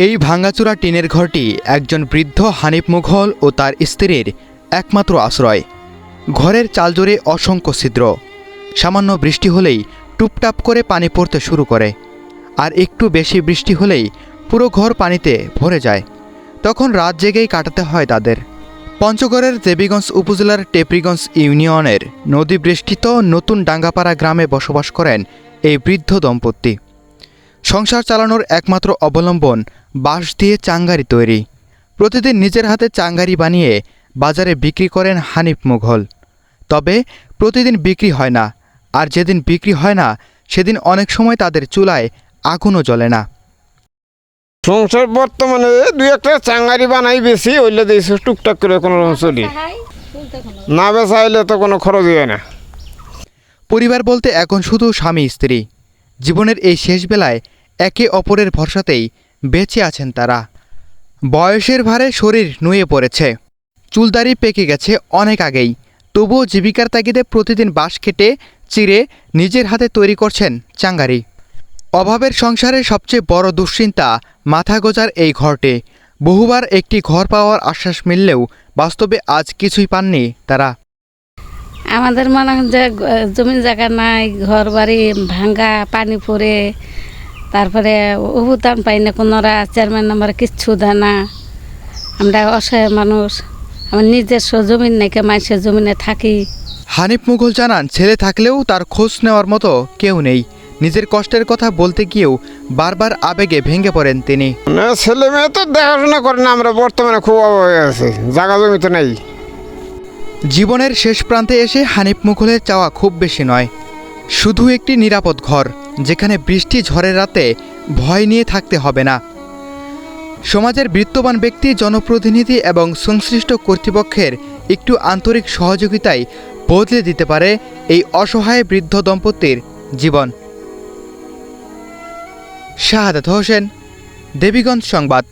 এই ভাঙাচোরা টিনের ঘরটি একজন বৃদ্ধ হানিফ মুঘল ও তার স্ত্রীর একমাত্র আশ্রয়। ঘরের চালজোড়ে অসংখ্য ছিদ্র, সামান্য বৃষ্টি হলেই টুপটাপ করে পানি পড়তে শুরু করে, আর একটু বেশি বৃষ্টি হলেই পুরো ঘর পানিতে ভরে যায়। তখন রাত জেগেই কাটাতে হয় তাদের। পঞ্চগড়ের দেবীগঞ্জ উপজেলার টেপরিগঞ্জ ইউনিয়নের নদীবেষ্টিত নতুন ডাঙ্গাপাড়া গ্রামে বসবাস করেন এই বৃদ্ধ দম্পতি। সংসার চালানোর একমাত্র অবলম্বন বাঁশ দিয়ে চাঙ্গারি তৈরি। প্রতিদিন নিজের হাতে চাঙ্গারি বানিয়ে বাজারে বিক্রি করেন হানিফ মুঘল। তবে প্রতিদিন বিক্রি হয় না, আর যেদিন বিক্রি হয় না সেদিন অনেক সময় তাদের চুলায় আগুনও জ্বলে না। সংসার বর্তমানে দুই একটা চাঙ্গারি বানাই বেশি, ওইলে দিয়েছে টুকটাক করে কোনো রকম চলি, না বেচা হইলে তো কোনো খরচ হয় না। পরিবার বলতে এখন শুধু স্বামী স্ত্রী। জীবনের এই শেষ বেলায় একে অপরের ভরসাতেই বেঁচে আছেন তারা। বয়সের ভারে শরীর নুয়ে পড়েছে, চুলদাড়ি পেকে গেছে অনেক আগেই। তবুও জীবিকার তাগিদে প্রতিদিন বাঁশ কেটে চিরে নিজের হাতে তৈরি করছেন চাঙ্গারি। অভাবের সংসারে সবচেয়ে বড় দুশ্চিন্তা মাথা গোজার এই ঘরটি। বহুবার একটি ঘর পাওয়ার আশ্বাস মিললেও বাস্তবে আজ কিছুই পাননি তারা। আমাদের মনে হয় যে জমি জায়গা নাই, ঘর বাড়ি ভাঙ্গা, পানি পড়ে, তারপরে উবুতান পাই না, কোনোরা চেয়ারম্যান নাম্বার কিচ্ছু দেয় না। আমরা অসহায় মানুষ, আমার নিজস্ব জমিন নাকি মানুষের জমিনে থাকি। হানিফ মুঘল জানান, ছেলে থাকলেও তার খোঁজ নেওয়ার মতো কেউ নেই। নিজের কষ্টের কথা বলতে গিয়েও বারবার আবেগে ভেঙে পড়েন তিনি। ছেলে মেয়ে তো দেখাশোনা করে না, আমরা বর্তমানে খুব অভাবে আছি, জায়গা জমি তো নেই। জীবনের শেষ প্রান্তে এসে হানিফ মুঘলের চাওয়া খুব বেশি নয়, শুধু একটি নিরাপদ ঘর, যেখানে বৃষ্টি ঝড়ের রাতে ভয় নিয়ে থাকতে হবে না। সমাজের বিত্তবান ব্যক্তি, জনপ্রতিনিধি এবং সংশ্লিষ্ট কর্তৃপক্ষের একটু আন্তরিক সহযোগিতায় বদলে দিতে পারে এই অসহায় বৃদ্ধ দম্পতির জীবন। শাহাদাত হোসেন, দেবীগঞ্জ সংবাদ।